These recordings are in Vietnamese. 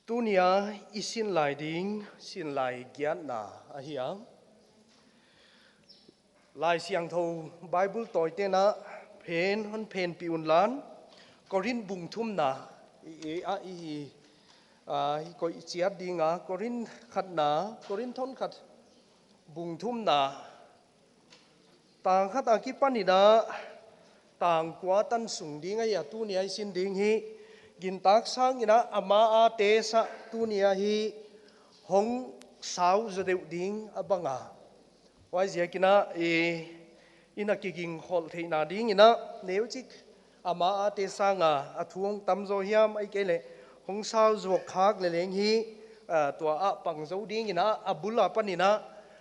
Tunia isin lai ding sin lai gian na ahiang lai siang thâu Bible toi te na pen hon pen piun lan Corin bung thum na ko chiat dinga Corin khat na Corin thon khat bung thum na tang khat akipani na tang kwa tan sung dinga ya tunia isin ding hi gin tak sang ina ama a te sa tunia hi hong sau zodeu ding abanga wai zia kina ina kiging hol theina ding ina neuchik ama a te sanga athuang tamzo hiam ai kele hong sau zo khak le leng hi tua a pangzo ding ina abula panina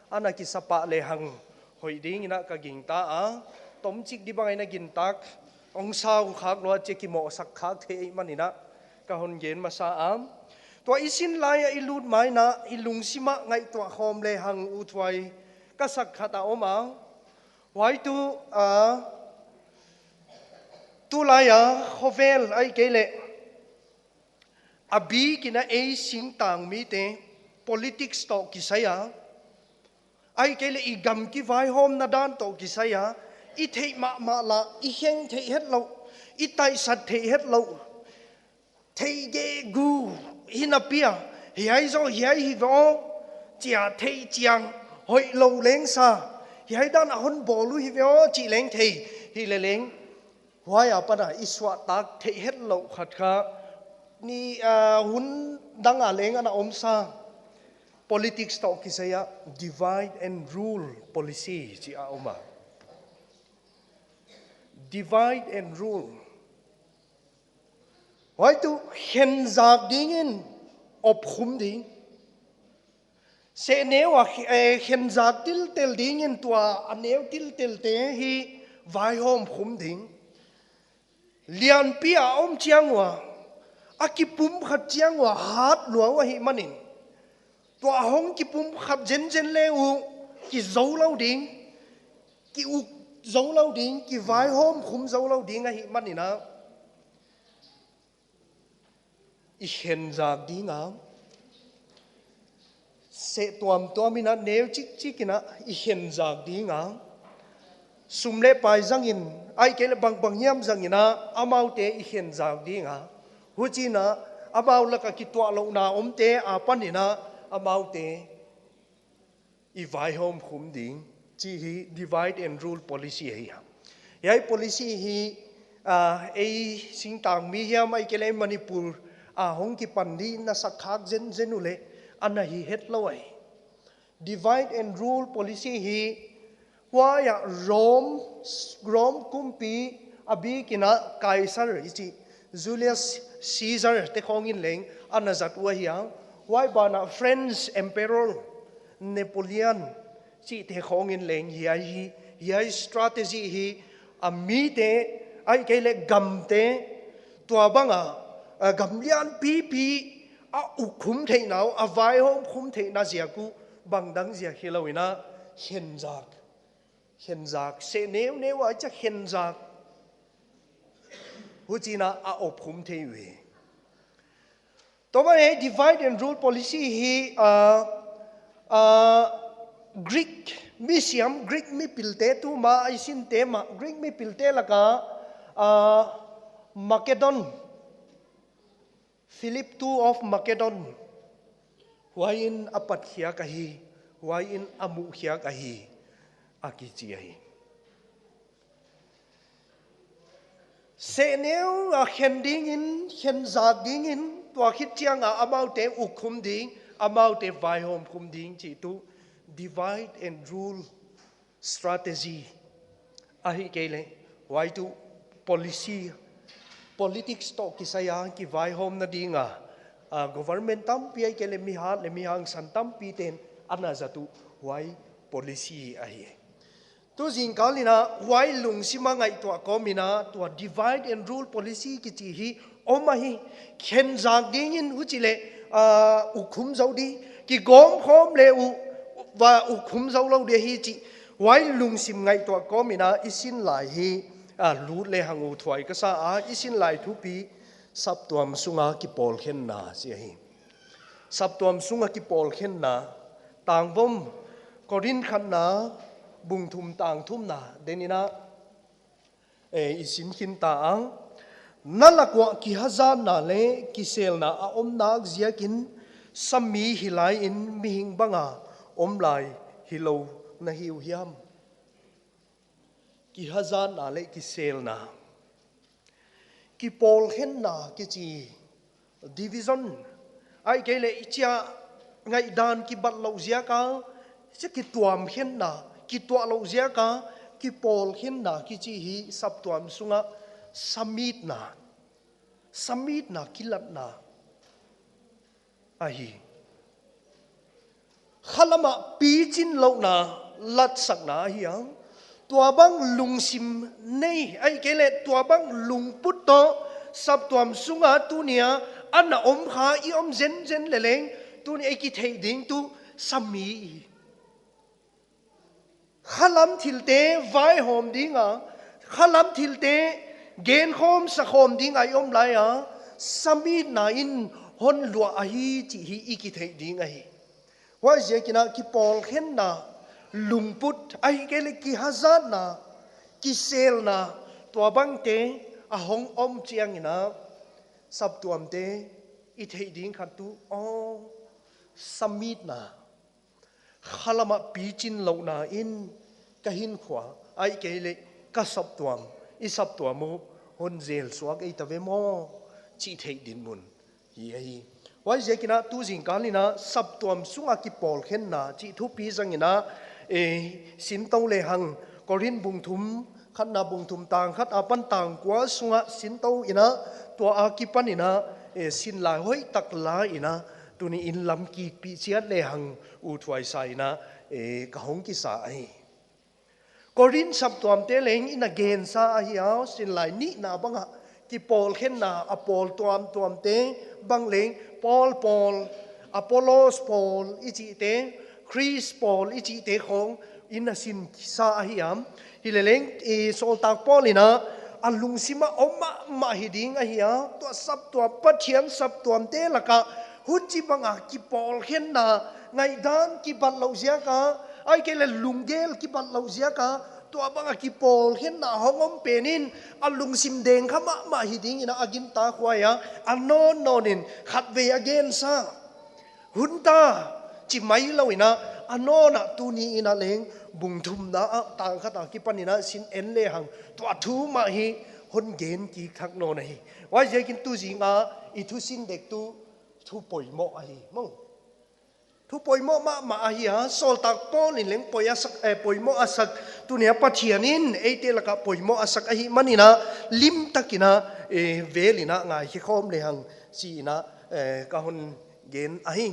ana ki sapa le hang hoi ding ina kaging ta a tomchik di bangai na gin tak ong sao khak lo che ki mo sak khak the manina ka hon gen masa am to isin laya ilut mai na ilung sima ngai to hom le hang u thwai ka sak khata oma wai tu laya hovel ai kele abi kina e sing tang mi te politics to kisaya ai kele igam ki vai hom na dan to kisaya i thei ma la i heng thei het lo i tai sat thei het lo thei ge gu hinapia hiai zo hiai hi vo chia thei chiang hoi lo leng sa hiai dan hon bolu hi vo chi leng thei hi le leng wai apa na iswa tak thei het lo khat kha ni hun dang a leng ana om sa politics to kisaya divide and rule policy chi a oma divide and rule why to hen zak ding in op khum ding se neu a hen zak til tel ding in tua aneu til tel te hi vai hom khum ding lian pia om chiang wa akipum khat chiang wa hat luang wa hi manin tua hong kipum khat jen leu ki zo lo ding ki u zo lâu đinh ki vai hôm khum zo lâu đinh a hi manina i hen zak dinga se tuamina neu chikina i hen zak dinga sumle pai zangin ai kele bang hiam zangina amau te i hen zak dinga huchina amau laka ki twa lo na omte a panina amau te i vai hôm khum ding chi hi divide and rule policy hi yai policy hi sing tang mi hiam ai kele Manipur hong ki pandi na sakhak zenule ana hi het loi divide and rule policy hi wa ya rom kumpi abi kina kaisar ichi Julius Caesar te khongin leng ana zat wa hi wai bana French emperor Napoleon chi te khongin leng hiai strategy hi ami te ai kele gam te tua banga gam lian pi a ukhum thei nau a vai hom khum thei na zia ku bangdang zia khilawina henzak se neu a cha henzak huchina a op khum thei we to ba divide and rule policy hi Greek misiam Greek mi pilte tu ma isin tema Greek mi pilte laka Macedon Philip II of Macedon wain apat khia kahi wain amu khia kahi akichi hi se neu a khending in khenza ding in tua khit chiang a amau te ukhum ding amau te vai hom khum ding chi tu divide and rule strategy ahi kele why to policy politics to kisaya ki vai hom na dinga government tam pi ai kele mi ha le mi hang san tam pi ten ana zatu why policy ahi tu jing kalina why lung sima ngai to komina to divide and rule policy ki chi hi omahi khen jang ding in huchile ukhum zodi ki gom khom le u và ukhum zo lo de hi chi wai lung sim ngai to komina isin lai hi lu le hangu thwai ka sa isin lai thu pi sap tuam sunga ki pol khen na si hi sắp tuam sunga ki pol khen na tang bom korin khan na bung thum tang thum na denina isin khin ta ang nalakwa ki hazan na le ki sel na a om nak ziakin sami hilai in mi hing banga om lai hilo na hiu hiam ki hazan na le ki sel na ki pol khen na ki chi division ai ke le icha ngai dan ki bat lo zia ka che ki tuam khen na ki tua lo zia ka ki pol khen na ki chi hi sap tuam sunga samit na kilat na ahi khalama pi chin lo na lat sak na hi ang tua bang lungsim nei ai ke le tua bang lungput to sap tuam sunga tu nia anna om kha i om zen le leng tu ni ki thei ding tu sami khalam thilte vai hom dinga khalam thilte gen khom sa khom ding ai om lai a sami na in hon lua a hi chi hi ki thei ding ai wa je kina ki pol khen na lungput ai ke le ki hazat na ki sel na to bang te a hong om chiang ina sab tuam te i thei ding khat tu o samit na khalama pi chin lo na in kahin khwa ai ke le ka sab tuam i sab tuam mo hon zel suak ei tave mo chi thei din mun hi ai wai je kina tu jing kalina sab tuam sunga ki pol khen na chi thu pi zangina sin to le hang korin bung thum khat na bung thum tang khat apan tang kwa sunga sin to ina to a ki panina sin la hoi tak la ina tuni in lam ki pi chiat le hang u thuai sai na ka hong ki sa ai korin sab tuam te leng in again sa hi ao sin lai ni na banga ki pol khen na a pol tuam te bang leng Paul Apollos Paul ichi te Chris Paul ichi te khong in sin sa hi am hi le leng sol tak Paul ina alung sima oma ma hiding a hi a to sab tuam pathian sab tuam te laka huchi banga ki pol khen na ngai dan ki bat lo zia ka ai ke le lungel ki bat lo zia ka to banga ki pol khen na hongom penin alung sim deng khama ma hiding ina agin ta khwaya anon nonin khat ve again sa hunta chi mai lo ina anona tuni ina leng bung thum na tang khata ki panina sin en le hang to thu ma hi hon gen ki thak no nei wai je kin tu jinga I thu sin dek tu thu poi mo a hi mong thu poi mo ma a hi ha sol tak pol in leng poi asak poi mo asak tu ne pathianin eite laka poi mo asak a hi manina lim takina velina nga hi khom le hang si na ka hon gen a hi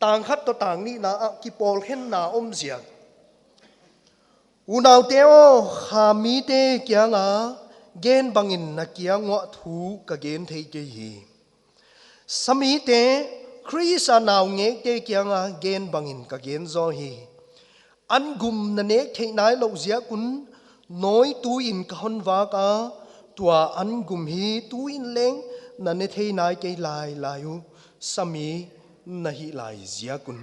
tang khat to tang ni na ki pol khen na om zia unaw teo khami te kya nga gen bangin na kya ngo thu ka gen thei ke hi sami te Krisa naw nge te kya nga gen bangin ka gen zo hi an gum na ne thei nai lo zia kun noi tu in ka hon wa ka tua an gum hi tu in leng na ne thei nai ke lai layu sami na hi lai zia kun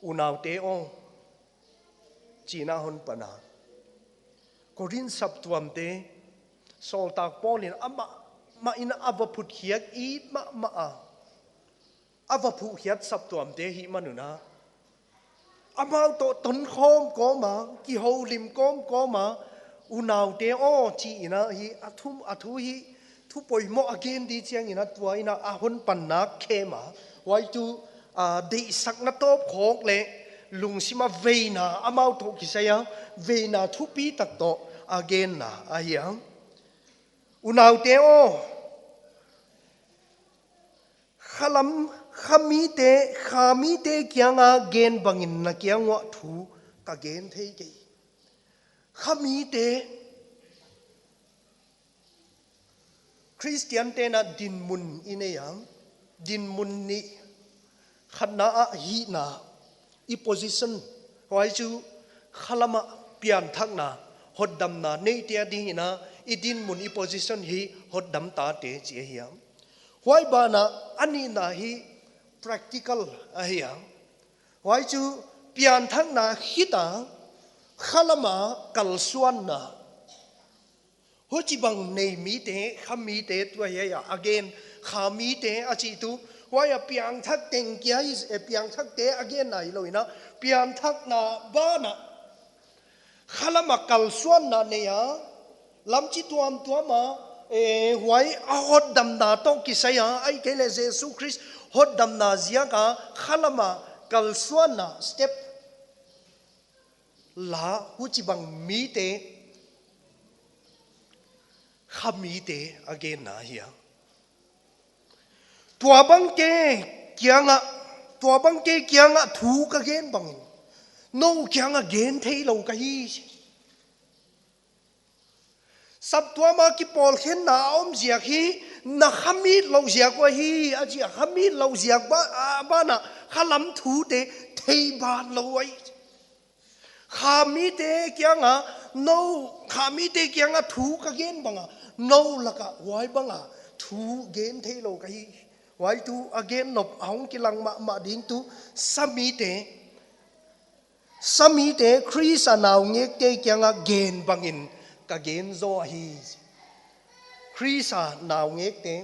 unaw te o china hon pana korin sap tuam te sol tak polin ama ma ina ava phut hiat I ma ava phu hiat sap tuam te hi manuna amau to ton khom ko ma ki ho lim ko ma unaw te o chi ina hi athu hi thu poi mo again di chiang ina tua ina a hon pan na khema wai tu de sak na top khok le lung sima veina amau to ki saya veina thu pi tak to again na a hiang unaw te o khami te kyanga gen bangin na kyangwa thu ka gen thei ke khami te Christian te na din mun ine yang din mun ni khana a hi na I position wai chu khalama pian thak na hoddam na nei te ding ina idin mun I position hi hot dam ta te chi hiam why ba na ani na hi practical a hiam why chu pian thak na hita khalama kalsuan na ho chi bang nei mi te khami te tua ya again khami te a chi tu why a piang thak teng kya is a piang thak te again nai loina piang thak na ba na khalama kalsuan na ne ya lam chi tuam tuama why a hot dam na to kisaya ai ke le jesu christ hot dam na zia ka khalama kalsuan na step la hu chi bang mi te khami te again na hiya tua bang ke kianga thu ka gen bang no kianga gen thei lo ka hi sab tua ma ki pol khen na om zia hi na khami lo zia ko hi a ji khami lo zia ba na khalam thu te thei ba lo ai khami te kianga no khami te kianga thu ka gen banga no laka wai banga thu gen thei lo ka hi wai tu again nop aung kilang ma ding tu sami te Chris anaw ngek te kianga gen bangin ka gen zo hi Chris anaw ngek te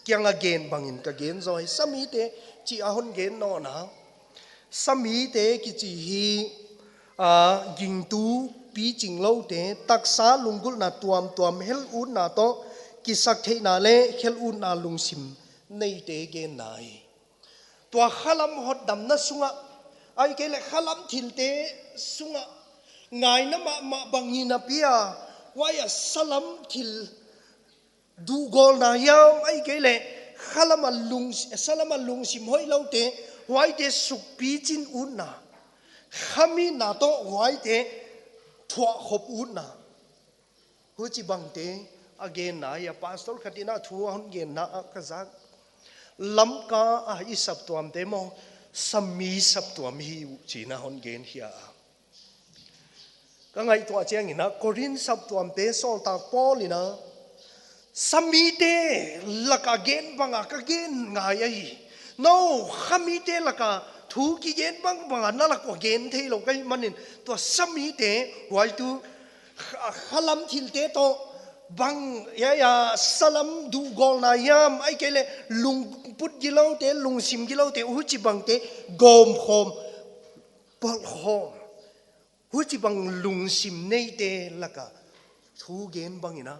kianga gen bangin ka gen zo hi sami te chi ahon gen no na sami te ki chi hi ging tu pi ching lo te taksa lungul na tuam hel un na to ki sak the na le khel un na lungsim nei te gen nai tua khalam hot dam na sunga ai ke le khalam thil te sunga ngai na ma bangina pia waya salam thil du gol na yam ai ke le salam lung sim hoi lo te wai te suk pi chin un na khami na to wai te thua khop un na hu chi bang te again na ya pastor khatina thu hon gen na ka zak lam ka a isap tuam te mo sami sap tuam hi china hon gen hia ka ngai to chang ina korin sap tuam te sol ta polina sami te laka gen banga ka gen ngai ai no khami te laka thu ki gen banga na la ko gen the lo kai manin to sami te wai tu khalam thil te to bang ya salam du gol na yam ai kele lung put gilo te lung sim gilo te hu chi bang te gom khom pol khom hu chi bang lung sim nei te laka thu gen bang ina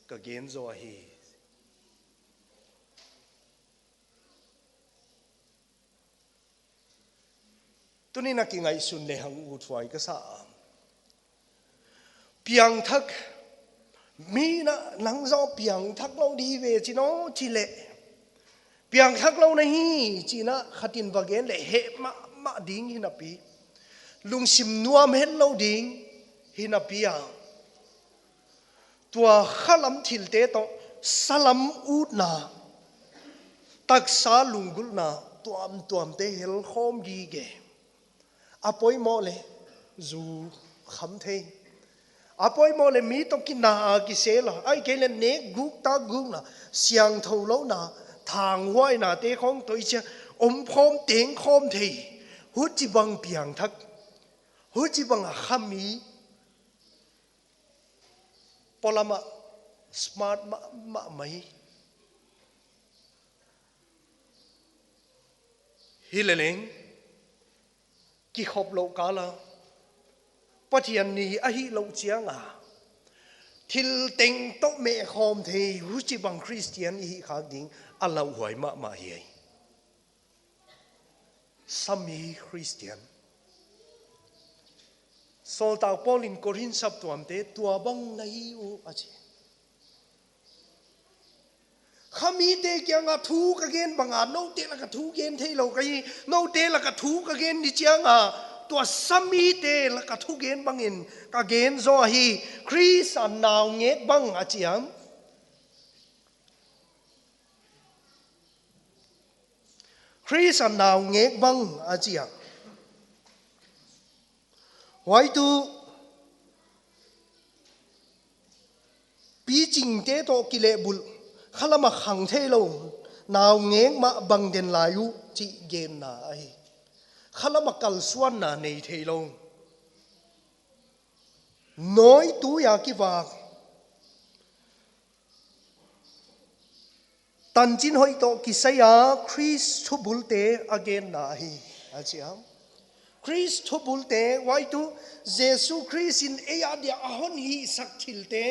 ka gen zo hi tuni na ki ngai sun le hang u thwai ka sa piang thak mi na nang zo piang thak lo di ve chi no chi le piang thak lo na hi chi na khatin ba gen le he ma ding hi na pi lung sim nuam hen lo ding hi na pi a tua khalam thil te to salam ut na tak sa lungul na tuam te hel khom gi ge apoi mo le zu kham the apoi mo le mi to ki na ki se la ai ke le ne guk ta guk na siang tho lo na thang hoi na te khong toi cha om khom teng khom thei hu chi bang piang thak hu chi bang khami polama smart ma mai hileleng ki khop lo ka la pathian ni a hi lo chiang a thil teng to me khom thei hu chi bang christian hi kha ding ala huai ma hi sami christian sol ta polin korin sap tuam te tua bang nai u achi khami te kyang a thu ka gen banga no te la ka thu gen thei lo kai no te la ka thu ka gen ni chiang a tua sami te la ka thu gen bangin ka gen zo hi chris an naw ngek bang a chiam chris an naw ngek bang a chiam why tu pi ching te to kile bul khalama khang the lo naw ngeng ma bang den layu chi gen na ai khalama kal suan na nei the lo nói tu ya ki wa tan chin hoi to ki saya Chris thu bulte again na hi achiam Chris thu bulte wai tu Jesu Chris in eya dia ahon hi sak thilte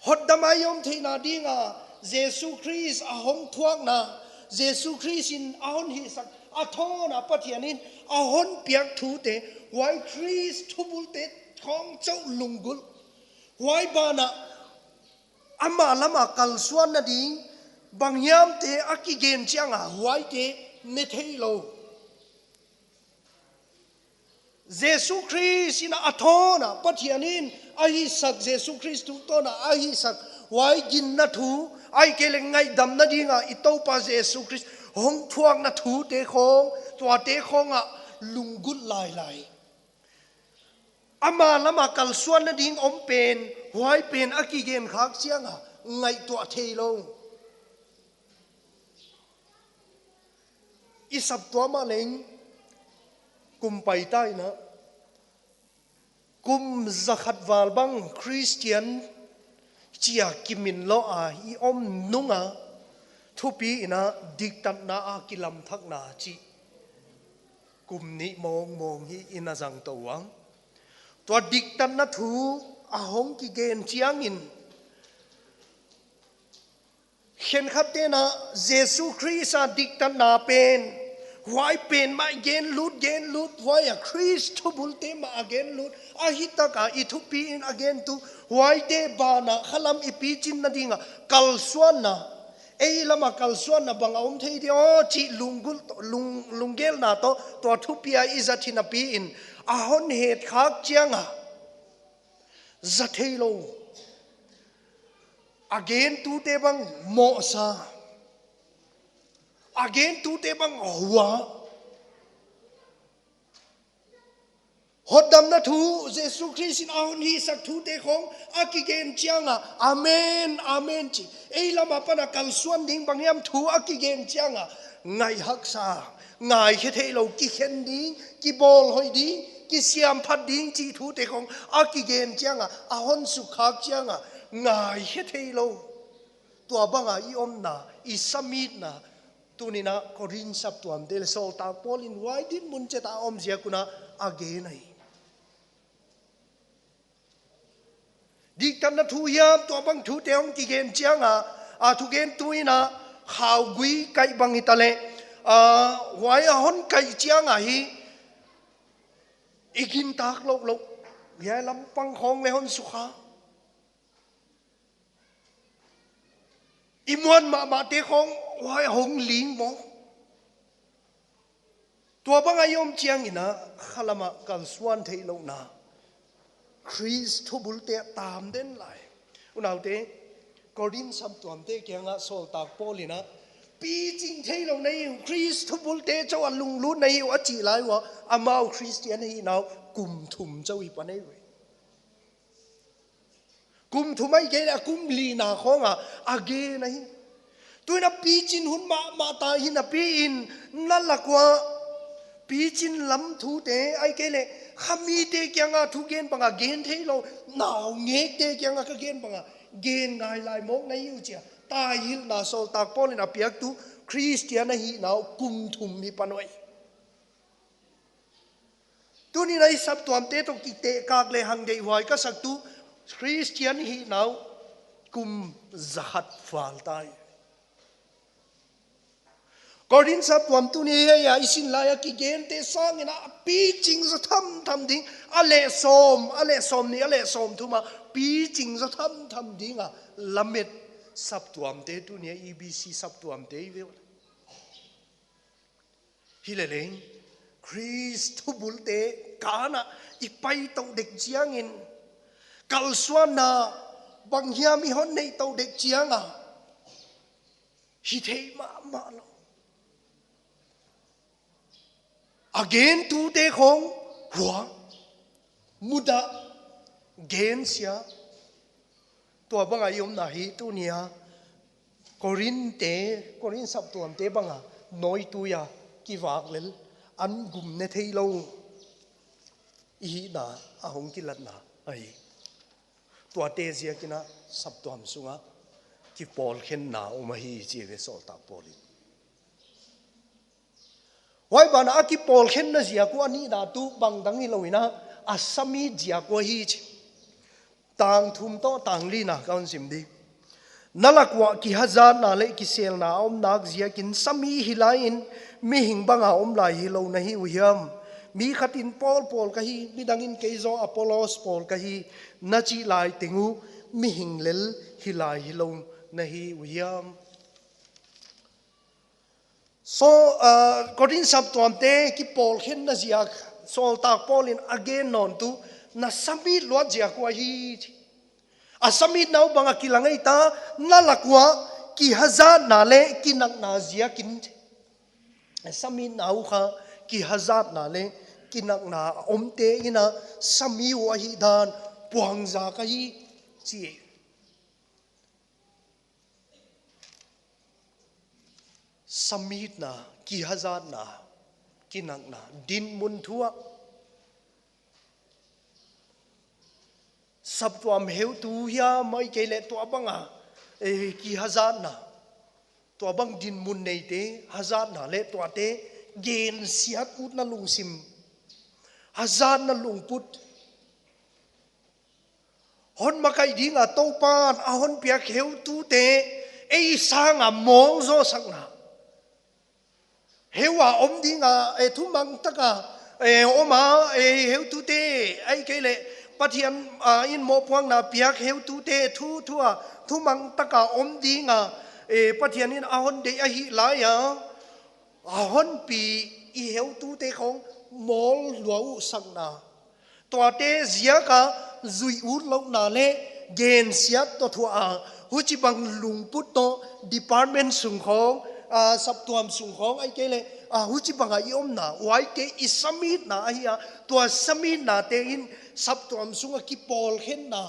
hot damayom theina dinga Jesu Chris ahong thuak na Jesu Chris in ahon hi sak athona pathianin ahon piak thu te wai Chris thu bulte thong chau lungul wai bana ama lama kal suan na ding bangyam te akigen chianga wai te ne theilo Jesu Christ in athona pathianin ahi sak Jesu Christ tu to na ahi sak wai gin na thu ai kele ngai dam na dinga itopa Jesu Christ hong thuak na thu te khong tua te khonga lungul lai lai ama lama kal suan na ding om pen wai pen akigen khak chianga ngai tua theilo isap tua ma leng kum pai tai na kum zakhat wal bang Christian chia kimin lo a I om nunga thupi ina diktat na a kilam thak na chi kum ni mong mong hi ina jang to wang to diktat na thu a hong ki gen chiang in khen khap te na Jesu Christ a diktat na pen why pen ma gen lut why a Christ thu bulte ma again lut a hitaka ithupi in again tu why de bana khalam ipi chin na dinga kal suan na ei lama kal suan na bang om thei de o chi lungul lungel na to thupia izathina pi in a hon het khak chianga zathei lo again tu te bang mo sa again tu te bang huwa hodam na thu Jesu Christ in ahon hi sak thu te khong akigen chianga amen amen chi ei lama pana kal suan ding bangyam thu akigen chianga ngai haksa ngai he thelo ki khen ding ki bol hoi ding ki siam phat ding chi thu te khong akigen chianga ahon su khak chianga ngai he thelo tua banga I om na I samit na tunina korin sap tuam del sol ta polin why din mun che ta om zia kuna again ai dik tan na thu yam to bang thu te ong ki gen chianga a thu gen tuina khaw gui kai bang itale why a hon kai chianga hi igin tak lok lok ya lam pang khong le hon sukha imuan ma te khong why hong ling mo tua bang ayom chiang ina khalama kal suan thei lo na Christ thu bulte tam den lai unaute korin sam tuam te kyanga sol tak polina pi jing thei lo nei Christ thu bulte chaw lung lu nei wa chi lai wa amau Christian hi now kum thum chaw I panai we kum thumai ge na kum li na khonga age nahi tuina pi chin hun ma ta hi na pi in nalakwa pi chin lam thu te ai ke le khami te kyanga thu gen banga gen thei lo naw nge te kyanga ka gen banga gen ngai lai mok nai yu chia ta hil na sol tak polin apiak tu Christian hi naw kum thum mi panoi tuni nai sap tuam te to ki te kak le hang dei wai ka sak tu Christian hi naw kum zahat fal tai korin sap tuam tu ni ya isin la ya ki gen te sang ina pi ching za tham ding ale som ni ale som tu ma pi ching za tham ding a lamet sap tuam te tu ni EBC sap tuam te ve hileleng Christ thu bulte kana ipai to dek chiang in kal suan na bang hiam I hon nei to dek chiang a hi thei ma lo again tu te khong hua muda gen sia tua banga yom na hi tu nia Corin sab tuam te banga noi tu ya ki wak lel an gum ne thei lo i na a hong ki lat na ai tua te zia kina sab tuam sunga ki pol khen na o ma hi chi ve sol ta polin wai ban a ki pol khen na zia ko ani na tu bang dang hi loina a sami zia ko hi chi tang thum to tang li na kaun sim di nalakwa ki hazar na le ki sel na om nak zia kin sami hilain mi hing banga om lai hi lo na hi uhiam mi khatin pol ka hi mi dangin keizo Apollos pol ka hi na chi lai tingu mi hing lel hilai hi lo na hi uhiam so Corin sab tuam te ki pol khen na zia sol tak polin again non tu na sami lo zia ko hi asamit nau banga kilangai ta nalakwa ki hazar na le kinak na zia kin asamit nau kha ki hazar na le kinak na omte ina sami wa hi dan puang za ka hi chi samit na ki hazar na kinak na din mun thua sab tuam heu tu ya mai ke le to banga ki hazar na to bang din mun nei te hazar na le to te gen siat ut na lung sim hazar na lung put hon makai dinga to pan a hon pia heu tu te ei sanga mong zo sang na hewa om dinga thu mang taka oma heu tu te ai ke le pathian in mo puang na piak heu tu te thu mang taka om dinga pathian in ahon de a hi la ya ahon pi i heu tu te khong mol luau sang na to te zia ka zui ut lo na le gen siat to thu a hu chi bang lung put to department sung khong sab tuam sung khong ai ke le hu chi bang ai om na wai te i samit na a hi to samit na te in sab tuam sunga ki pol khen na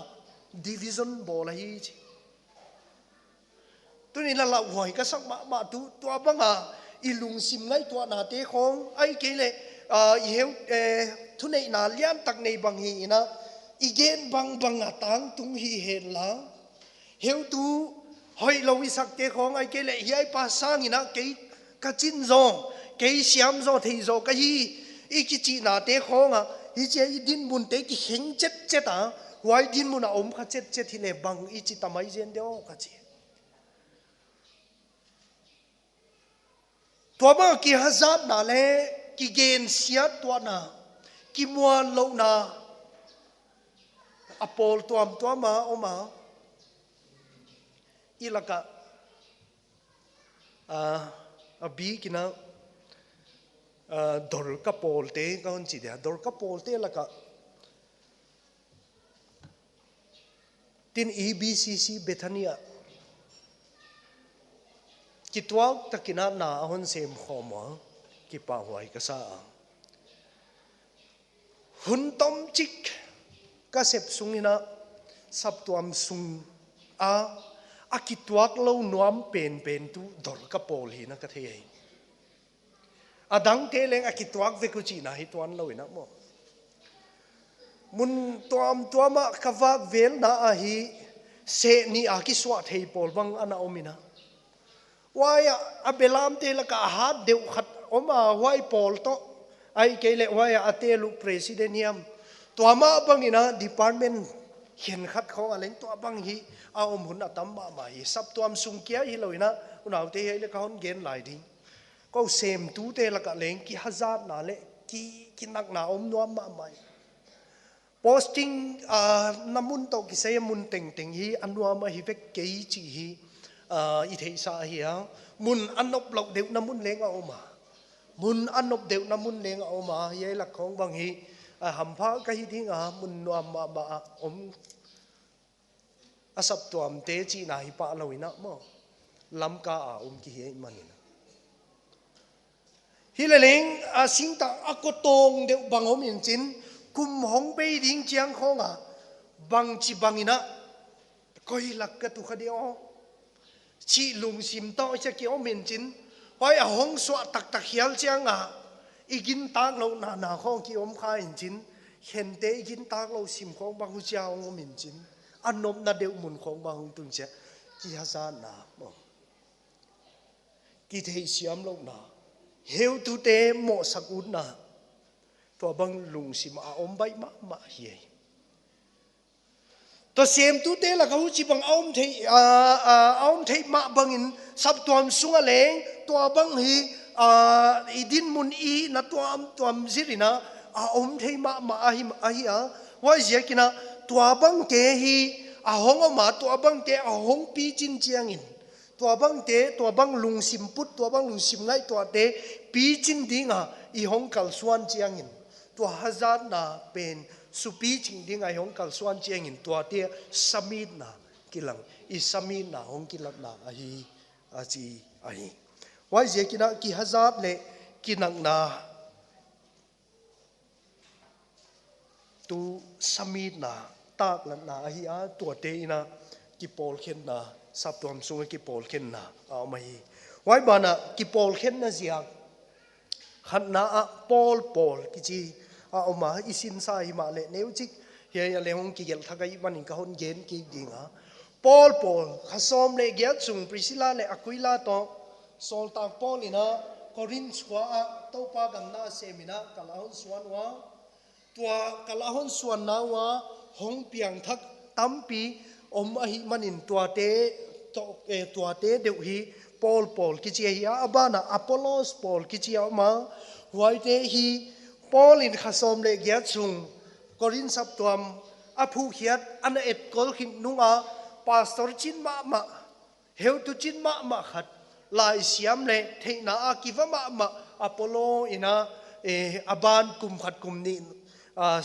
division bol hi tu ni la hoi ka sak ma tu to banga ilung sim ngai to na te khong ai ke le i heu thu nei na lian tak nei bang hi ina igen bang atang tung hi hen la heu tu hoi lo wi sak te khong ai ke le hi pa sang ina ke ka chin zo ke siam zo thei zo ka hi i ki chi na te khong hi che i din mun te ki heng chet wai din mun om kha chet hi le bang i chi tamai jen deo ka chi to ba ki hazat na le ki gen siat to na ki muan lo na apol tuam ma oma ilaka abi kina dor ka pol te kaun chi dia dor ka pol te laka tin EBCC Bethania kitwak takina na ahon sem khoma ki pa huai ka sa hun tom chik ka sep sungina sap tuam sung akitwak lo nuam pen tu dor ka pol hi na ka thei adang te leng akitwak ve ku chi na hi tuan lo ina mo mun tuama kawak vel na a hi se ni a ki swa thei pol bang ana omina waya abelam te la ka hat deu khat oma wai pol to ai ke le waya atelu president yam tuama bangina department hian khat kho aleng to bang hi a om hun atam ma hi sap tuam sung kia hi loina unaw te hele ka hon gen lai ding ko sem tu te la ka leng ki hazar na le ki nak na om nuam ma mai posting namun to ki say mun teng hi anwa ma hi vek ke chi hi i thei sa hi mun anop lok deu namun lenga oma mun anop deu namun lenga oma ye la khong bang hi hampha ka hi dinga mun nuam ma om asap tuam te chi na hi pa loina mo lam ka ki he manin hileleng singta akotong deu bangom in chin kum hong pe ding chiang khong bang chi bangina coi lạc cái tu khá điệu chỉ lùng sim to cho kiểu miền chín hỏi ở hong xoa tắc tắc hial chang à igin tang lâu na na không ki om khai in chín hiện tế igin tang lâu sim không bằng chiao ngô miền chín anh nôm na đều muốn không bằng tung che ki hasa na mo ki thei siam lâu na heu tu te mo sakut na to bang lung sim a om bai ma hi to xem tu te là câu chỉ bằng ông thấy mạ bằng in sắp tuam sung lên tua bằng hi idin mun i na tuam zirina ông thấy mạ hi why gì kina tua bằng te hi hong mà tua bằng te hong pi chin chiang in tua bằng lung sim put tua bằng lung sim ngay tua te pi chin ding i hong kal suan chiang in tua hazard na pen supi ching ding ai hong kal suan chiang in tua te samit na kilang i samit na hong kilat na ahi achi ahi wai je kina ki hazard le kinang na tu samit na tak lan na ahi a tua te ina ki pol khen na sap tuam sung ki pol khen na a mai wai bana ki pol khen na zia khan na a pol ki chi oma isin sa hi ma le neu chik he ya le hong ki gel thagai manin ka hon gen ki dinga pol khasom le gya chung priscilla le aquila to sol ta polina corin chwa a to pa gam na semina kalahon suan wa tua kalahon suan na wa hong piang thak tampi om a hi manin tua te deu hi pol ki chi ya abana apollos pol ki chi ma wai te hi Paul in khasom le gya chung Corin sap tuam aphu hiat ana et kol khin nunga pastor chin ma heu tu chin ma khat lai siam le theina a kiwa ma apollo ina aban kum khat kum ni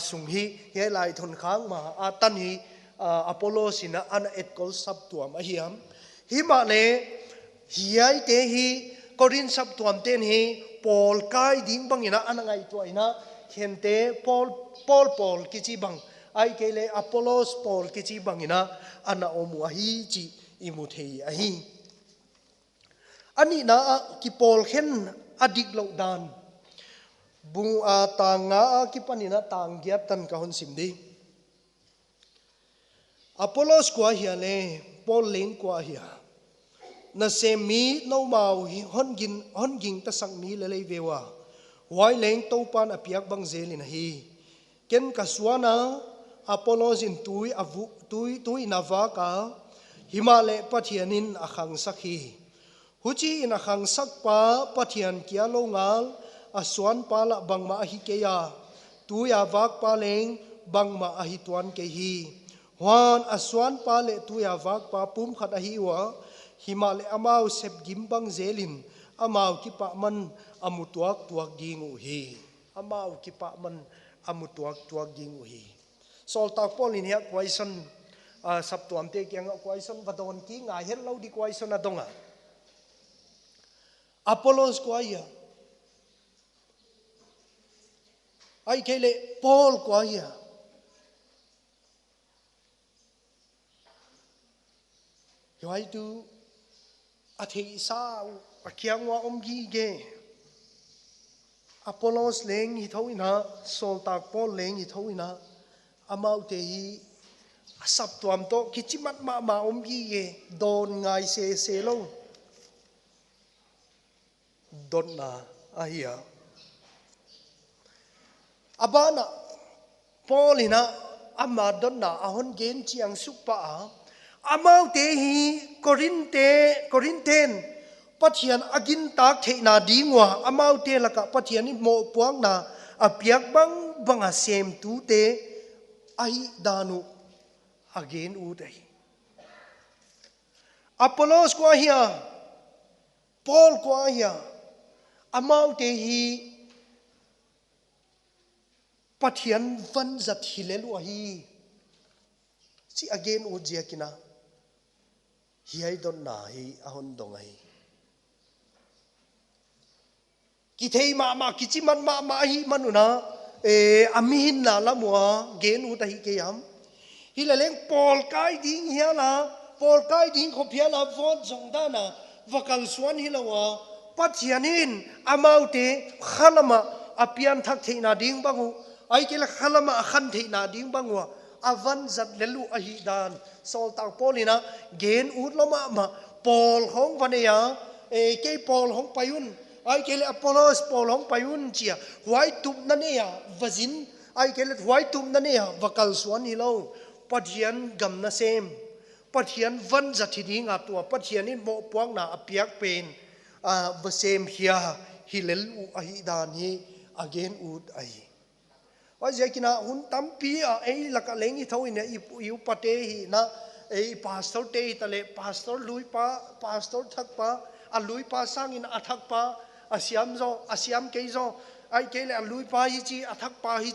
sung hi he lai thon khang ma a tan hi apollo sina ana et kol sap tuam a hiam hi ma le hiai te hi Corin sap tuam ten hi Paul kai ding bang ina anangai to ina khente Paul kichi bang ai kele Apollos Paul kichi bang ina ana omu ahi chi imu thei ahi ani na ki Paul khen adik lo dan bu tanga ki panina tang gyat tan ka hon sim di Apollos kwa hi le Paul len kwa hi na se mi no mau hi hon ging ta sang mi le le vewa wai leng to pan apiak bang zelin hi ken ka suana Apollos in tui nava ka himale pathianin akhang sakhi huchi in akhang sak pa pathian kia lo ngal aswan pa la bang ma hi ke ya tui avak pa leng bang ma hi tuan ke hi wan aswan pa le tui avak pa pum khat hi wa himale amau sep gimbang zelin amau ki pa man amutuak tuak gingu hi amau ki pa man amutuak tuak gingu hi sol tak polin hiak question sap tuam te kyang question vadon ki ngai hel lo di question adonga Apollos kwa ya ai kele Paul kwa ya yoi tu athei sa akyang wa omgi ge Apollos leng hi thoina sol tak Paul leng hi thoina amau te hi asap tuam to kichimat ma omgi ge don ngai se lo don na ahia abana Paulina ama don na ahon gen chiang supa amau te hi Corinten pathian agin tak theina dingwa amau te laka pathian ni mo puang na apiak banga sem tu te ai danu again u dai Apollos kwa hia Paul kwa hia amau te hi pathian van zat hilelu hi si again u jiakina hiai don na hi ahon dongai ki thei ma kichi man ma hi manuna amin na lamwa gen u tahi ke yam hi la leng pol kai ding hi la pol kai ding ko phia la vot jong da na vakal suan hi la wa pathianin amaute khalama apian thak theina ding bangu ai ke la khalama khan theina ding bangu avan zat lelu ahi dan sol tang polina gen ut loma ma pol hong vanaya e ke pol hong payun ai ke le apolos pol hong payun chia huai tup na ne ya vazin ai ke le huai tup na ne ya vakal suan hi lo pathian gam na sem pathian van zathi ding atua pathianin mo puang na apiak pen a vasem hia hilel u ahi dan hi again ut ahi wa zekina hun tampi a ei laka lengi thoine iu pate hi na ei pastor te tale pastor lui pa pastor thak pa a lui pa sangin athak pa asiam ke zo ai ke le lui pa hi chi athak pa hi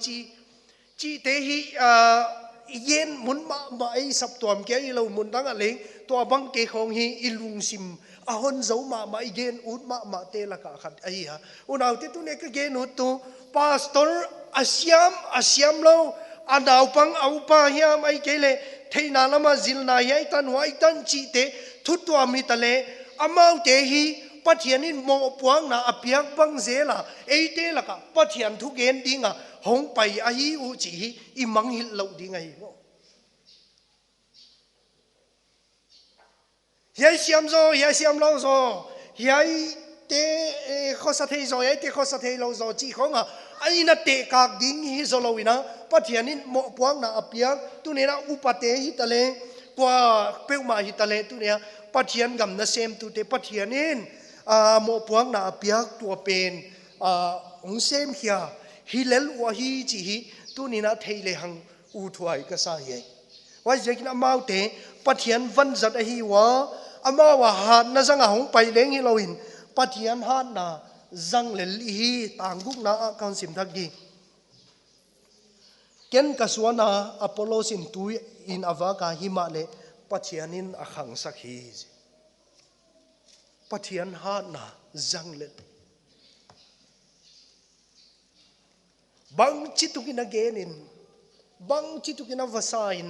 chi te hi yen mun ma ei sap tuam ke i lo mun dang a leng to bang ke khong hi ilung sim a hon zo ma igen ut ma te la ka khat ai ha unaw te tu ne ka gen ut tu pastor asiam lo anaw pang au pa hiam ai ke le theina lama zilna hi tan wai tan chi te thu tuam hi tale amau te hi pathianin mo puang na apiak bang zela eite la ka pathian thu gen dinga hong pai a hi u chi hi i mang hil lo dinga hi mo hiai siam lo zo hiai te khosa thei zo hiai te khosa thei lo zo chi khonga ai na te kak ding hi zo lo ina pathianin mo puang na apiak tu ne na upate hi tale kwa peuma hi tale tu ne pathian gam na sem tu te pathianin mo puang na apiak tu pen ong sem hia hilel wa hi chi hi tu ni na theile hang u thuai ka sa ye wa jekin amau te pathian van zat a hi wa amawa hat na zanga hong pai leng hi loin pathian hat na zang le li hi tangguk na kan sim thak gi ken kaswana apollos in tu in avaka hima le pathianin akhang sakhi pathian hat na zang le bang chitukina genin bang chitukina vasain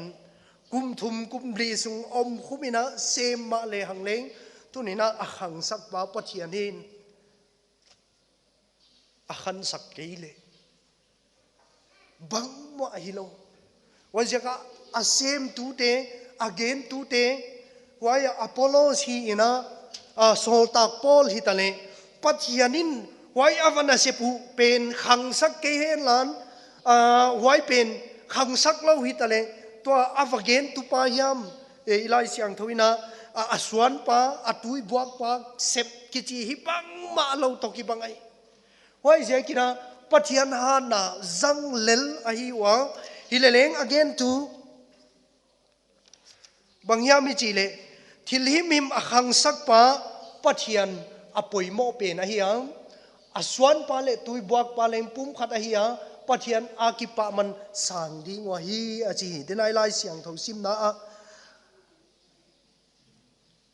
kum thum kum bli sung om khumina sem ma le hangleng tunina akhang sak ba pathianin akhan sak keile bang mo ahilo wajaka asem tu te again tu te waya apollos hi ina sol tak pol hi tale pathianin wai avana sepu pen khang sak ke hen lan wai pen khang sak lo hi tale to avagen tu pa yam ilai siang thoina aswan pa atui buak pa sep kichi hi bang ma lo to ki bangai wai je kina pathian ha na zang lel ahi wa hileleng again tu bangyami chile thilhim him akhang sak pa pathian apoi mo pen ahiam aswan pa le tui buak pa leng pum khat ahia pathian akipa man sang ding wa hi achi denai lai siang tho sim na a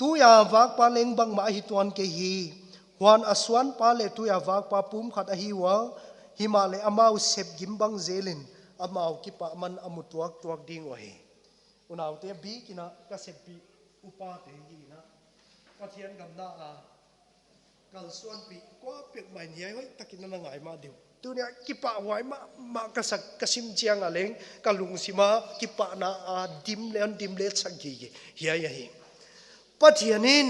tu ya wak pa leng bang ma hi tuan ke hi wan aswan pa le tu ya wak pa pum khat ahi wa himale amau sep gimbang zelin amau kipa man amutuak tuak ding wa hi unaw te bi kina ka sep bi upa te hi na pathian gam na a kal suan pi kwa pek mai niai hoi takina na ngai ma deu tu ne kipa wai ma kasak kasim chiang aleng kalung sima kipa na dim le chagi hi ya hi pathianin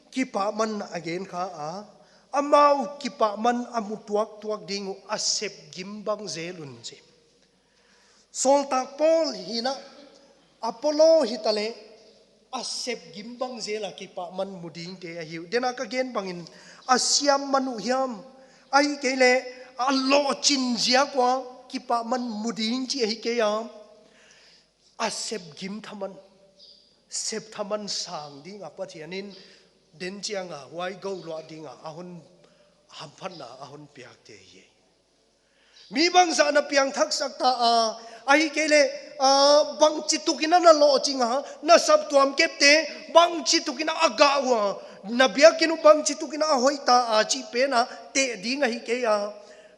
kipa man again kha amau kipa man amutuak tuak dingu asep gimbang zelun je solta pol hina apollo hitale asep gimbang zela kipa man muding te hiu dena ka gen bangin asiam manu hiam ai kele allo chinjia kwa kipa man muding chi hi ke ya asep gim thaman sep thaman sang ding apathianin den chianga wai go lo dinga ahun hamphan na ahun piak te ye mi bang sa na piang thak sak ta ai kele bang chitukina na lo chinga na sab tuam kepte bang chitukina aga wa na bia kinu bang chitukina hoita chi pe na te dinga hi ke ya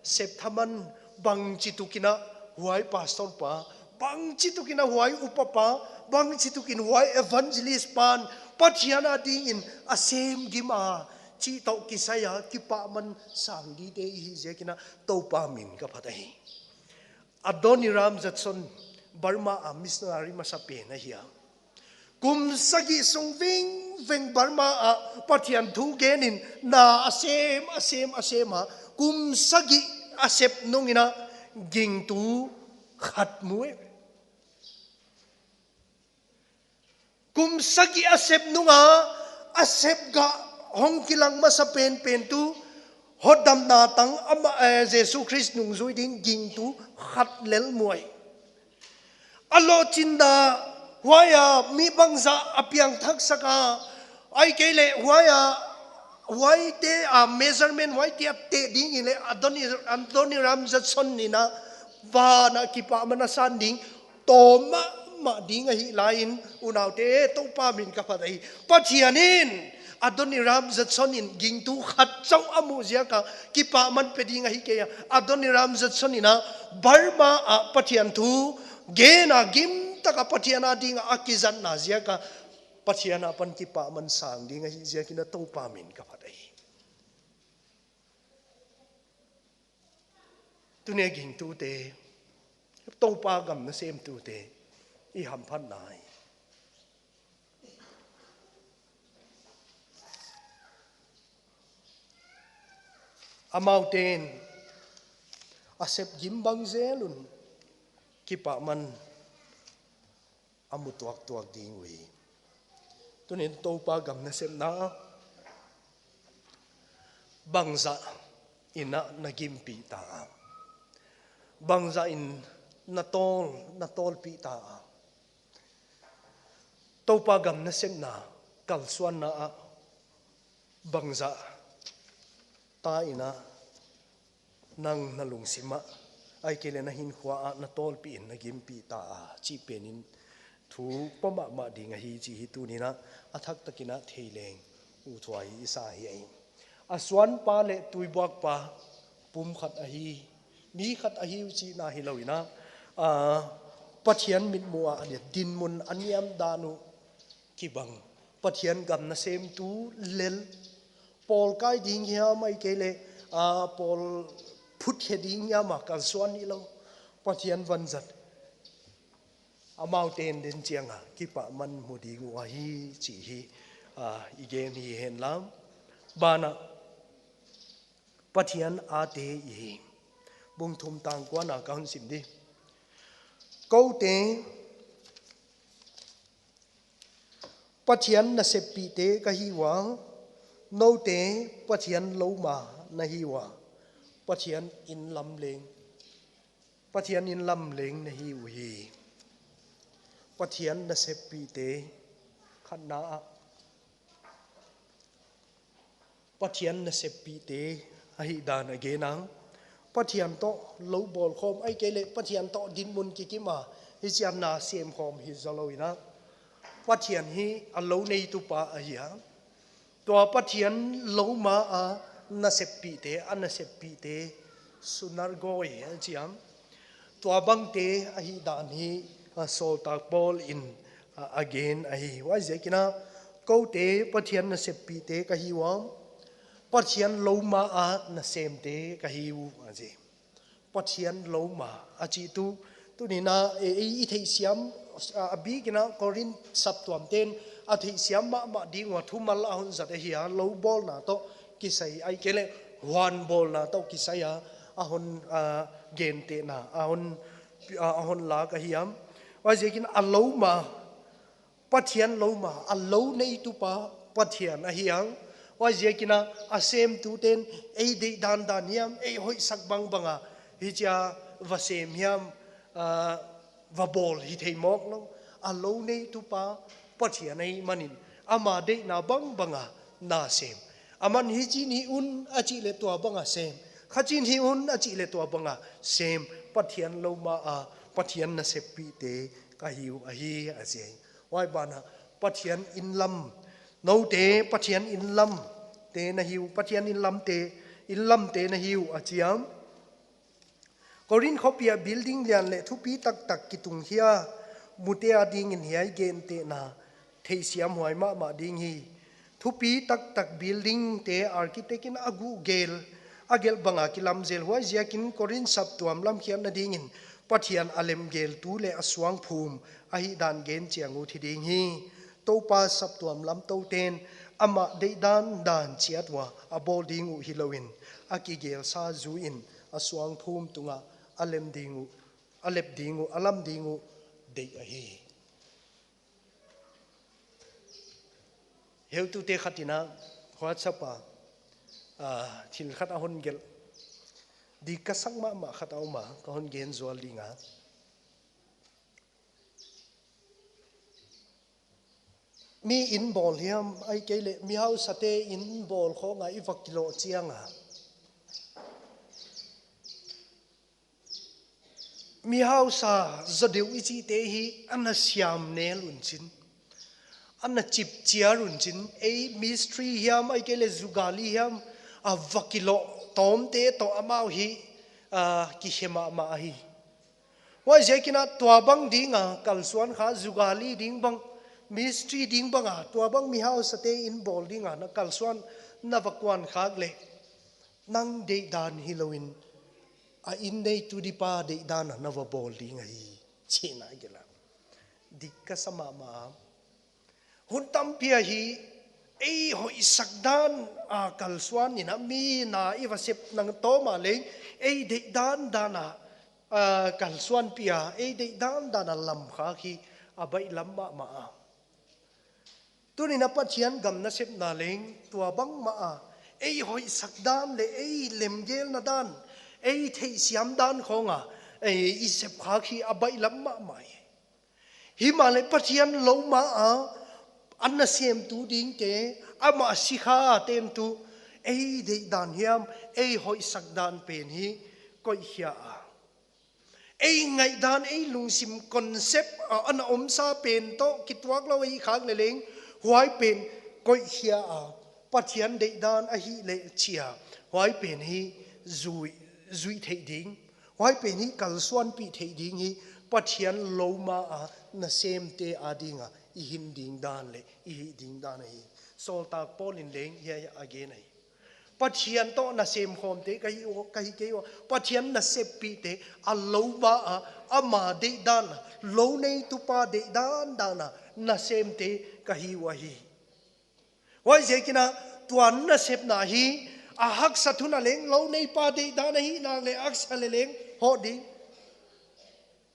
sep thaman bang chitukina huai pastor pa bang chitukin huai upapa bang chitukin huai evangelist pan pathian adi in asem gima chi tau kisaya kipa man sangdi te hi zekina topa min ka phatai Adoniram Jatson Burma a missionary masape na hiya kum sagi sung ving Burma a pathian thu genin na asem ha kum sagi asep nungina ging tu khat mue kum sagi asep nunga asep ga hong kilang masapen pen tu hodam na tang ama Jesu Christ nung zui ding ging tu khat lel muai alo chinda waya mi bangza apiang thak saka ai kele why te a measurement why te ding ile Adoniram Jatson nina va na kipa mana sanding toma ma ding hi lain unaw te to pa min ka phatai pathianin Adoniram Jatson in ging tu khat chau amu zia ka kipa man peding hi ke Adoniram Jatson ina Burma a pathian thu ge na gim taka pathiana ding akizan na zia ka pathiana pan kipa man sang ding hi zia kina to pa min ka phatai tune ging tu te to pa gam na sem tu te I ham phan nai amauten asep gimbang zelun kipa man amutuak tuak ding wi tunin to pa gam na sem na bangza ina nagimpi ta bangza in natol pi ta to pa gam na sem na kalsuan na bangza ta ina nang nalungsima ai kele na hin khwa na tol pi in nagim pi ta chi penin thu pama ma ding hi chi hi tu ni na athak takina theileng u thwai isa hi ai aswan pa le tuibak pa pum khat a hi mi khat a hi chi na hi loina pathian mit muwa ani din mun aniam danu kibang pathian gam na sem tu lel Paul kai ding hiya mai kele Paul phut heading ya ma kal swan ni lo pathian vanzat amau ten den chianga kipa man mudi wa hi chi hi igen hi hen lam bana pathian a te yi bung thum tang kwa na kaun sim di câu te pathian na sepi te ka hi wa no te pathian lo ma na hi wa pathian in lam leng na hi wi pathian na sepi te khana pathian na sepi te hi dan again ang pathian to lo bol khom ai kele pathian to din mun ki ki ma hi chiam na sem khom hi zaloina pathian hi alo nei tu pa a hi to pathian lo ma a na sepi te an na sepi te sunar goi chiam to bang te a hi dan hi sol tak bol in again a hi wa zekina ko te pathian na sepi te ka hi wam pathian lo ma a na sem te ka hi u aje pathian lo ma a chi tu ni na e thei siam abi kina korin sap tuam ten a thei siam ma ding wa thumal a hun zat hi a lo bol na to kisai ai kele one ball na to kisai a hun gen te na a hun la ka hiam wa jekin a lo ma pathian lo ma a lo nei tu pa pathian a hiang wa jekina a sem tu ten ei de dan hiam ei hoi sak bang banga hi cha va sem hiam va bol hi thei mok lo a lo nei tu pa pathian ei manin ama de na bang banga na sem aman hi chi ni un a chi le to banga sem khachin hi un a chi le to banga sem pathian lo ma a pathian na sepi te ka hiu a hi a je wai bana pathian in lam no te pathian in lam te na hiu pathian in lam te na hiu a chiam Korin khopia building lian le thupi tak tak kitung hia mutea ding in hiai gen te na thei siam huai ma ding hi thupi tak tak building te architect in agu gel agel banga kilam zel huai ziakin korin sap tuam lam khiam na ding in pathian alem gel tu le aswang phum ahi dan gen chiangu thi ding hi topa sap tuam lam to ten ama de dan chiatwa abol ding u hilowin aki gel sa zu in aswang phum tunga alem dingu alep dingu alam dingu de ahi heu tu te khatina whatsapp thil khat a hon gel di kasang ma khatau ma ka hon gen zol dinga mi in bol hiam ai kele mi hau sate in bol kho nga i vakilo chianga mi hau sa zadeu ichi te hi anna siam ne lunchin anna chip chia lunchin ei mystery hiam ai kele zugali hiam a vakilo tom te to amau hi ki hema ma hi wa jekina tua bang dinga kalsuan kha zugali ding bang mystery ding banga tua bang mi hau sate in bol dinga na kalsuan na vakwan khak le nang de dan hilowin a in day tu di pa de dan na va bol ding ai china gela dikka sama ma hun tam pia hi ei hoi sakdan a kalsuan ni na mi na i va sep nang to ma le ei de dan dana kalsuan pia ei de dan dana lam kha khi abai lam ma tuni na pathian gam na sep na leng tua bang ma ei hoi sakdan le ei lemgel na dan ei thei siam dan khonga ei isep kha khi abai lam ma mai hi ma le pathian lo ma anna sem tu ding te ama sikha tem tu ei de dan hiam ei hoi sakdan pen hi koi hia ei ngai dan ei lungsim concept an om sa pen to kitwak lo hi khak le leng huai pen koi hia pathian de dan a hi le chia huai pen hi zui thei ding huai pen hi kalsuan pi thei ding hi pathian loma na sem te adinga i hin ding dan le i hi ding dan hi sol tak polin leng ya again ai pathian to na sem khom te kai ke pathian na sep pi te a loma ama de dan lo nei tu pa de dan dana na sem te kahi wahi wai jekina tuan na sep na hi a hak sathuna leng lo nei pa de dana hi na le aksa le leng ho di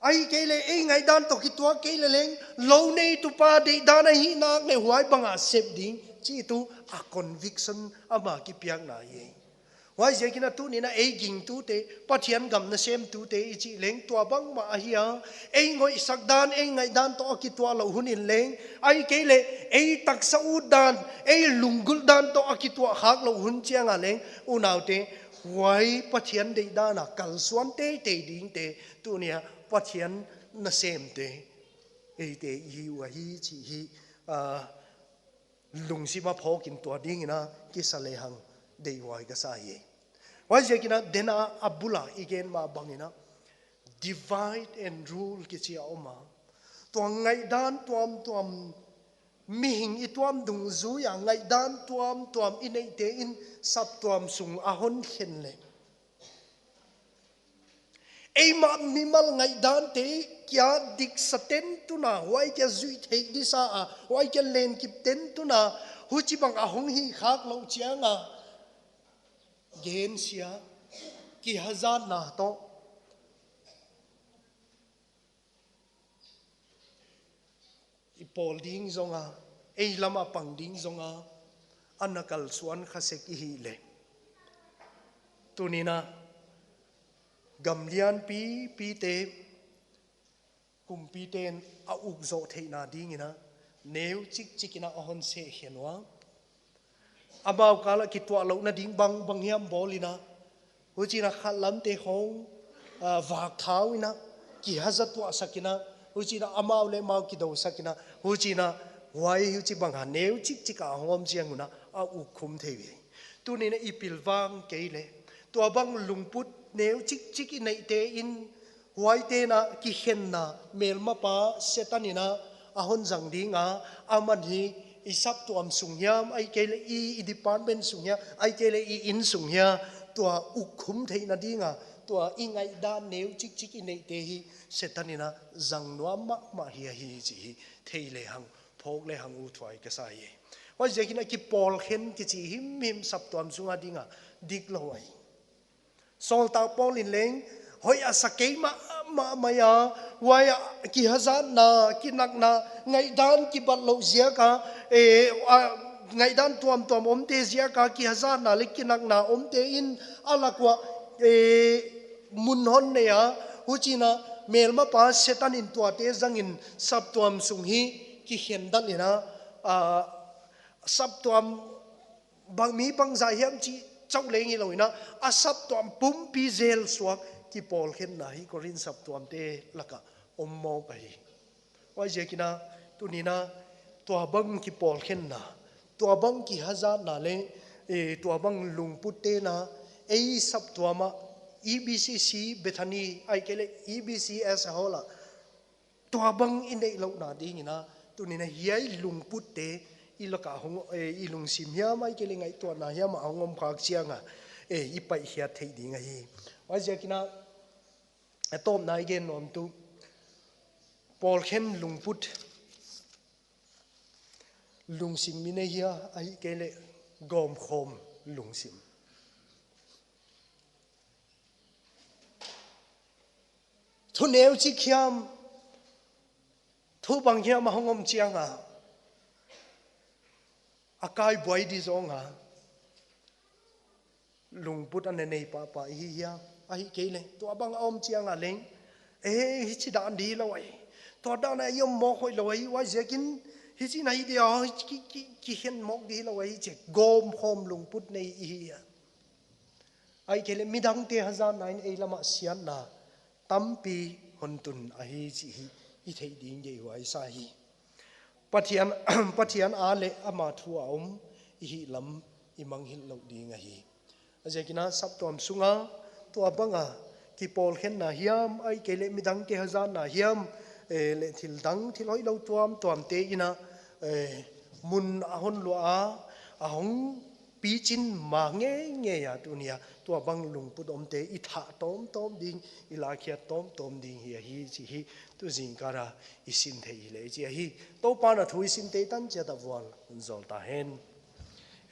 ai ke le ei ngai dan to ki tua ke le leng lo nei tu pa de dana hi na le huai banga sep ding chi tu a conviction ama ki piang na ye wai jekina tu ni na ei ging tu te pathian gam na sem tu te chi leng tua bang ma hi ei ngoi sakdan ei ngai dan to ki tua lo hunin leng ai ke le ei taksa u dan ei lungul dan to ki tua hak lo hun chianga leng unaw te wai pathian de dana kal suan te ding te tu nia pathian na sem te ei te hi wa hi chi hi lungsima phokin tua ding ina ki sale hang dei wai ka sa ye wai jekina dena abula igen ma bangina divide and rule ki chi oma to ngai dan tuam mi hing i tuam dung zu ya ngai dan tuam inei te in sap tuam sung ahon khen le ei ma mimal ngai dan te kya dik saten tu na wai kya zui thei di sa wai kya len kip ten tu na hu chi bang ahong hi khak lo chianga gen sia ki hazar na to i pol ding zonga ei lama pang ding zonga anakal suan khasek hi le tunina gamlian pi te kumpi ten a ukzo theina dingina neu chikina ahon se henwa abau kala kitwa lo na ding bang hiam bolina huchina khalam te hong wak thawina ki hazatwa sakina huchina amau le mau ki do sakina huchina wai huchi bang ha neu chika hom chianguna a ukhum thewi tunina ipilwang keile to bang lungput neu chik chik in nei te in huai te na ki hen na mel ma pa setanina ahon jang dinga aman hi isap tuam sungyam ai kele i department sungya ai kele i in sungya tua ukhum theina dinga tua ingai da neu chik chik in nei te hi setanina jang nuam ma hi hi chi theile hang phok le hang u thwai ka sai wa jekina ki pol khen ki chi him sap tuam sunga dinga dik lowai sol ta pol in leng hoi asakei maya waya ki hazan na ki nak na ngai dan ki bat lo zia ka ngai dan tuam om te zia ka ki hazan na le ki nak na om te in alakwa mun hon ne ya huchina melma pa setan in tua te zangin sap tuam sung hi ki hendan ina sap tuam bang mi bang za hiam chi chau lengi loina asap tuam pum pi zel suak ki pol khen na hi korin sap tuam te laka ommo pai wai je kina tunina tua bang ki pol khen na tua bang ki haza na le tua bang lungput te na ei sap tuama EBCC Bethany ai kele EBCS hola tua bang in dei lo na dingina tunina hiai lungput te ilaka hong ilung simya mai kele ngai to na hiam angom khak chianga ipai hia thei dinga hi wai je kina atom nai gen nom tu pol khen lungput lungsim mine hia ai kele gom khom lungsim thu neu chi khiam thu bang hiam hongom chianga akai boy di zonga lungput ane nei pa hi ya ai kele to abang om chianga leng hi chi dan di lawai to dan na yom mo khoi lawai wa zekin hi chi nai dia ki hen mok di lawai che gom khom lungput nei hi ya ai kele midang te hazan nain ei lama sian na tampi hontun a hi chi hi thei ding ge wai sa hi pathian ale ama thua hi lam imang hil lo ding a hi ajekina sap tom sunga to abanga ki pol khen na hiam ai kele midang te hazan na hiam le thil dang thil hoi lo tuam te ina mun ahon lo a hong pi chin ma nge ya tunia to bang lungput om te i tha tom ding ila khia tom ding hi chi hi tu jing kara isin thei le chi hi to pa na thui sin te tan cha da wal zol ta hen